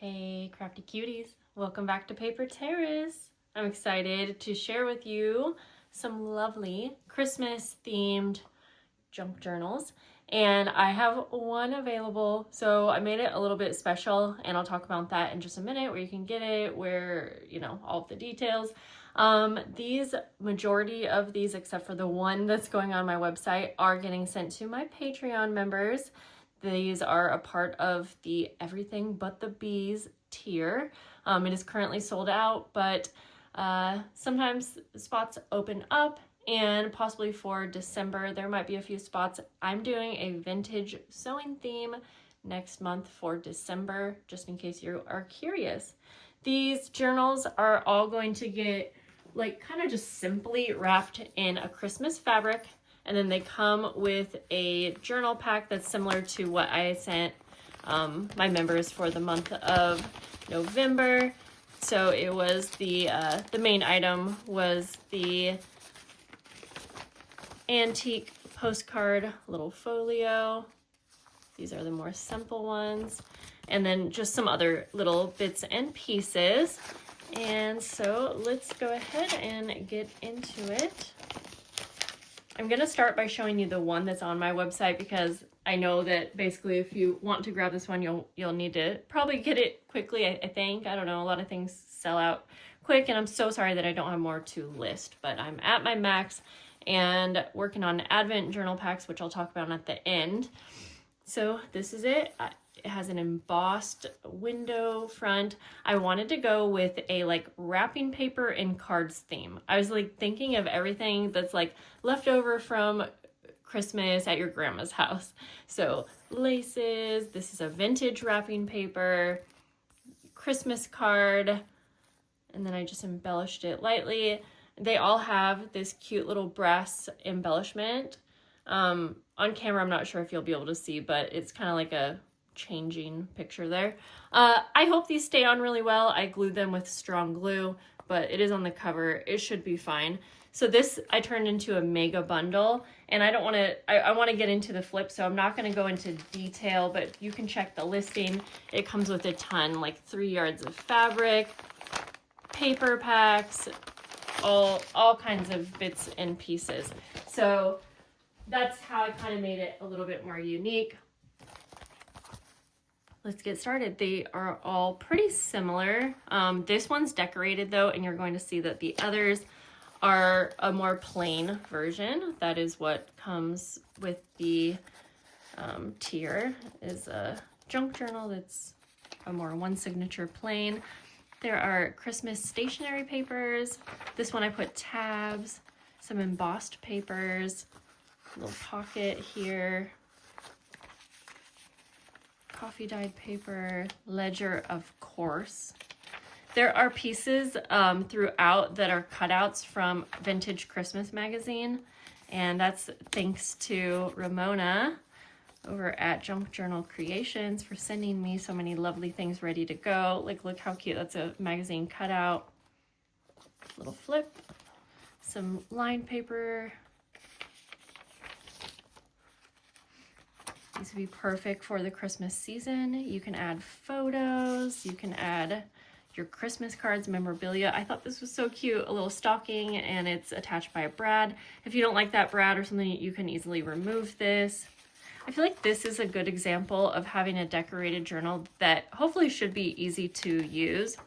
Hey crafty cuties, welcome back to Paper Terrace. I'm excited to share with you some lovely Christmas themed junk journals, and I have one available, so I made it a little bit special, and I'll talk about that in just a minute, where you can get it, where, you know, all of the details. Majority of these, except for the one that's going on my website, are getting sent to my Patreon members. These are a part of the Everything But the Bees tier. It is currently sold out, but sometimes spots open up, and possibly for December there might be a few spots. I'm doing a vintage sewing theme next month for December, just in case you are curious. These journals are all going to get like kind of just simply wrapped in a Christmas fabric, and then they come with a journal pack that's similar to what I sent my members for the month of November. So it was the main item was the antique postcard little folio. These are the more simple ones. And then just some other little bits and pieces. And so let's go ahead and get into it. I'm going to start by showing you the one that's on my website, because I know that basically if you want to grab this one, you'll need to probably get it quickly, I think. I don't know, a lot of things sell out quick, and I'm so sorry that I don't have more to list, but I'm at my max and working on Advent journal packs, which I'll talk about at the end. So this is it. It has an embossed window front. I wanted to go with a like wrapping paper and cards theme. I was like thinking of everything that's like left over from Christmas at your grandma's house. So laces, this is a vintage wrapping paper, Christmas card, and then I just embellished it lightly. They all have this cute little brass embellishment. On camera, I'm not sure if you'll be able to see, but it's kind of like a changing picture there. I hope these stay on really well. I glued them with strong glue, but it is on the cover. It should be fine. So this I turned into a mega bundle, and I don't want to, I want to get into the flip, so I'm not going to go into detail, but you can check the listing. It comes with a ton, like 3 yards of fabric, paper packs, all kinds of bits and pieces. So that's how I kind of made it a little bit more unique. Let's get started. They are all pretty similar. This one's decorated though, and you're going to see that the others are a more plain version. That is what comes with the tier, is a junk journal that's a more one signature plain. There are Christmas stationery papers. This one I put tabs, some embossed papers, a little pocket here, coffee dyed paper, ledger, of course. There are pieces throughout that are cutouts from Vintage Christmas magazine, and that's thanks to Ramona over at Junk Journal Creations for sending me so many lovely things ready to go. Like, look how cute, that's a magazine cutout. Little flip, some lined paper. These would be perfect for the Christmas season. You can add photos, you can add your Christmas cards, memorabilia. I thought this was so cute, a little stocking, and it's attached by a brad. If you don't like that brad or something, you can easily remove this. I feel like this is a good example of having a decorated journal that hopefully should be easy to use.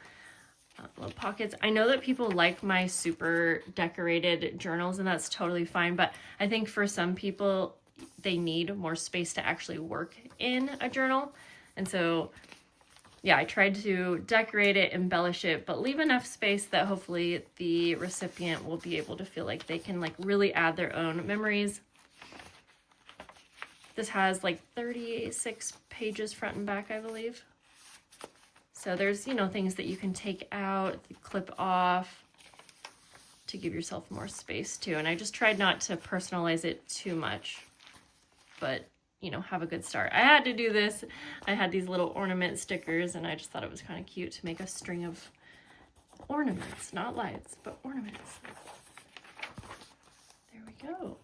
Little pockets. I know that people like my super decorated journals, and that's totally fine, but I think for some people, they need more space to actually work in a journal. And so, yeah, I tried to decorate it, embellish it, but leave enough space that hopefully the recipient will be able to feel like they can like really add their own memories. This has like 36 pages front and back, I believe. So there's, you know, things that you can take out, clip off to give yourself more space too. And I just tried not to personalize it too much, but, you know, have a good start. I had to do this. I had these little ornament stickers, and I just thought it was kind of cute to make a string of ornaments, not lights, but ornaments. There we go.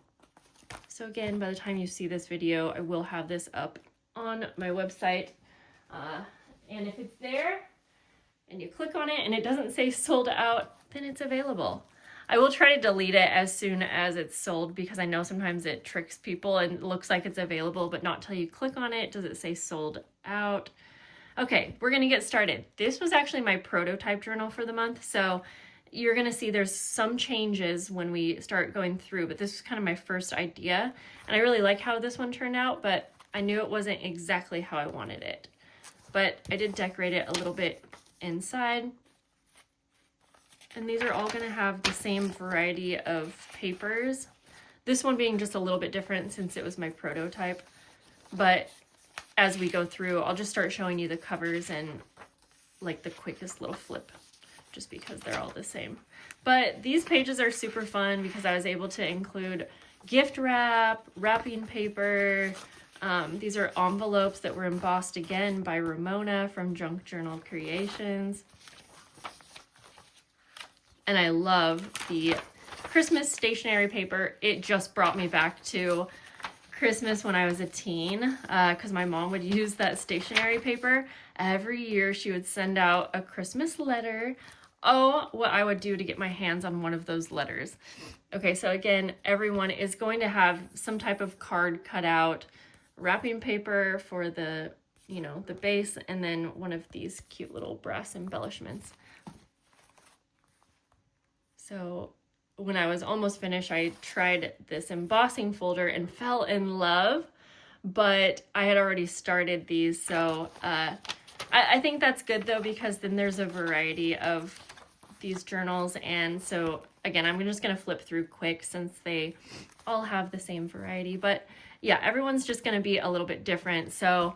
So again, by the time you see this video, I will have this up on my website. And if it's there, and you click on it and it doesn't say sold out, then it's available. I will try to delete it as soon as it's sold because I know sometimes it tricks people and looks like it's available, but not till you click on it does it say sold out. Okay, we're gonna get started. This was actually my prototype journal for the month, so you're gonna see there's some changes when we start going through, but this was kind of my first idea, and I really like how this one turned out, but I knew it wasn't exactly how I wanted it. But I did decorate it a little bit inside. And these are all gonna have the same variety of papers. This one being just a little bit different since it was my prototype. But as we go through, I'll just start showing you the covers and like the quickest little flip, just because they're all the same. But these pages are super fun because I was able to include gift wrap, wrapping paper. These are envelopes that were embossed again by Ramona from Junk Journal Creations. And I love the Christmas stationery paper. It just brought me back to Christmas when I was a teen, because my mom would use that stationery paper. Every year she would send out a Christmas letter. Oh, what I would do to get my hands on one of those letters. Okay, so again, everyone is going to have some type of card cut out, wrapping paper for the, you know, the base, and then one of these cute little brass embellishments. So when I was almost finished, I tried this embossing folder and fell in love, but I had already started these. So I think that's good though, because then there's a variety of these journals. And so again, I'm just going to flip through quick since they all have the same variety, but yeah, everyone's just going to be a little bit different. So,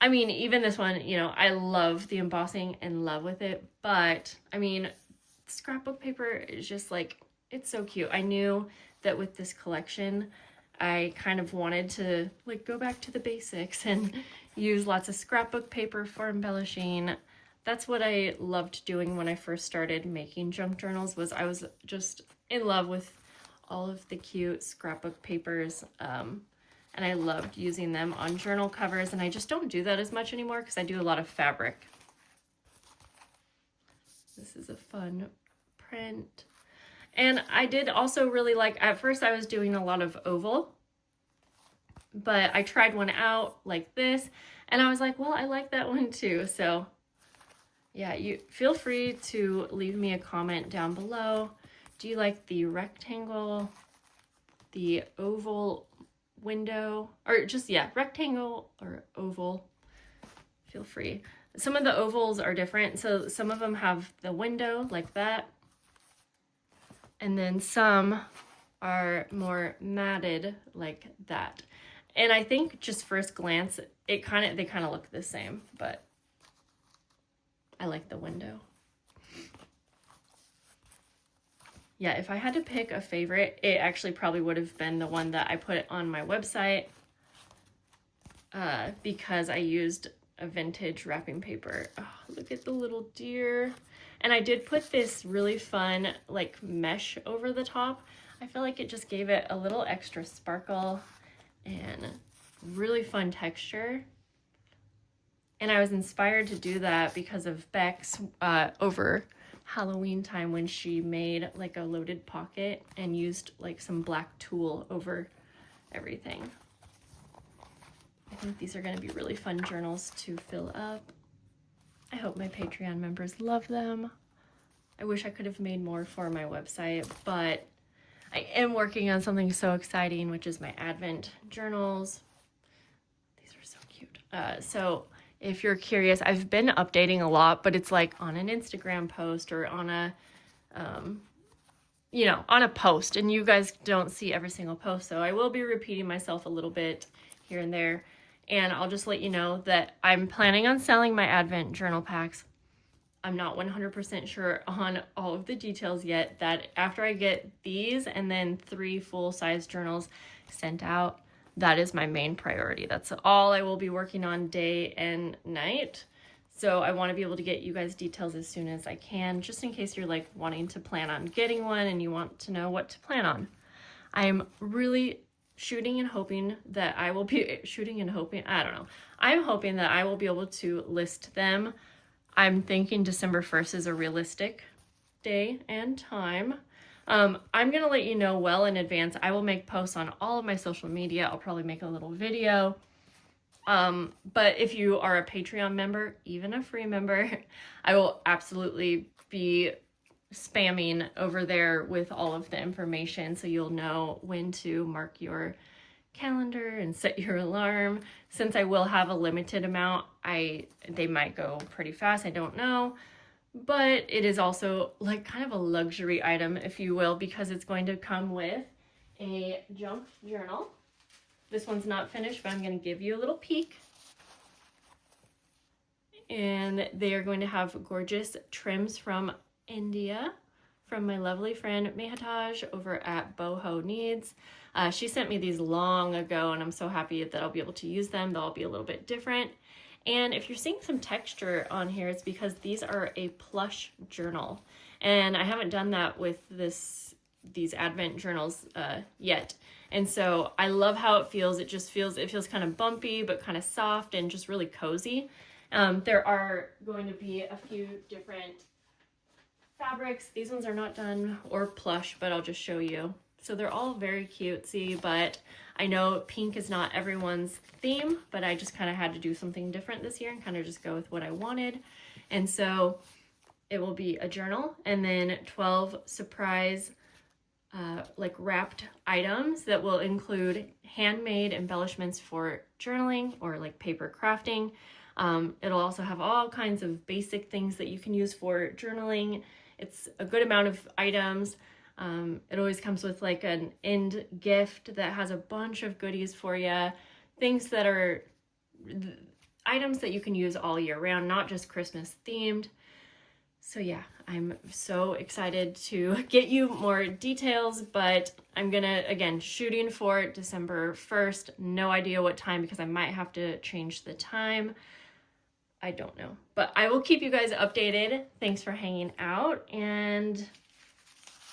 I mean, even this one, you know, I love the embossing, in love with it, but I mean, scrapbook paper is just like, it's so cute. I knew that with this collection, I kind of wanted to like go back to the basics and use lots of scrapbook paper for embellishing. That's what I loved doing when I first started making junk journals, was I was just in love with all of the cute scrapbook papers. And I loved using them on journal covers, and I just don't do that as much anymore because I do a lot of fabric. This is a fun print. And I did also really like, at first I was doing a lot of oval, but I tried one out like this and I was like, well, I like that one too. So yeah, you feel free to leave me a comment down below. Do you like the rectangle, the oval window, or just, yeah, rectangle or oval? Feel free. Some of the ovals are different. So some of them have the window like that. And then some are more matted like that. And I think just first glance, they kind of look the same, but I like the window. Yeah, if I had to pick a favorite, it actually probably would have been the one that I put on my website, because I used a vintage wrapping paper. Oh, look at the little deer. And I did put this really fun like mesh over the top. I feel like it just gave it a little extra sparkle and really fun texture. And I was inspired to do that because of Bex over Halloween time, when she made like a loaded pocket and used like some black tulle over everything. I think these are going to be really fun journals to fill up. I hope my Patreon members love them. I wish I could have made more for my website, but I am working on something so exciting, which is my Advent journals. These are so cute. So if you're curious, I've been updating a lot, but it's like on an Instagram post or on a, you know, on a post, and you guys don't see every single post. So I will be repeating myself a little bit here and there. And I'll just let you know that I'm planning on selling my Advent journal packs. I'm not 100% sure on all of the details yet. That after I get these and then 3 full-size journals sent out, that is my main priority. That's all I will be working on day and night. So I want to be able to get you guys details as soon as I can, just in case you're like wanting to plan on getting one and you want to know what to plan on. I'm really shooting and hoping that I will be I'm hoping that I will be able to list them I'm thinking December 1st is a realistic day and time. I'm going to let you know well in advance. I will make posts on all of my social media. I'll probably make a little video. But if you are a Patreon member, even a free member, I will absolutely be spamming over there with all of the information, so you'll know when to mark your calendar and set your alarm. Since I will have a limited amount, they might go pretty fast, I don't know. But it is also like kind of a luxury item, if you will, because it's going to come with a junk journal. This one's not finished, but I'm going to give you a little peek. And they are going to have gorgeous trims from India, from my lovely friend Mehataj over at Boho Needs. She sent me these long ago, and I'm so happy that I'll be able to use them. They'll all be a little bit different. And if you're seeing some texture on here, it's because these are a plush journal. And I haven't done that with these Advent journals yet. And so I love how it feels. It feels kind of bumpy, but kind of soft and just really cozy. There are going to be a few different fabrics. These ones are not done or plush, but I'll just show you. So they're all very cutesy, but I know pink is not everyone's theme, but I just kind of had to do something different this year and kind of just go with what I wanted. And so it will be a journal and then 12 surprise like wrapped items that will include handmade embellishments for journaling or like paper crafting. It'll also have all kinds of basic things that you can use for journaling. It's a good amount of items. It always comes with like an end gift that has a bunch of goodies for you. Things that are items that you can use all year round, not just Christmas themed. So yeah, I'm so excited to get you more details, but I'm gonna, again, shooting for December 1st. No idea what time because I might have to change the time. I don't know, but I will keep you guys updated. Thanks for hanging out, and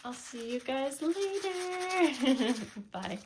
I'll see you guys later. Bye.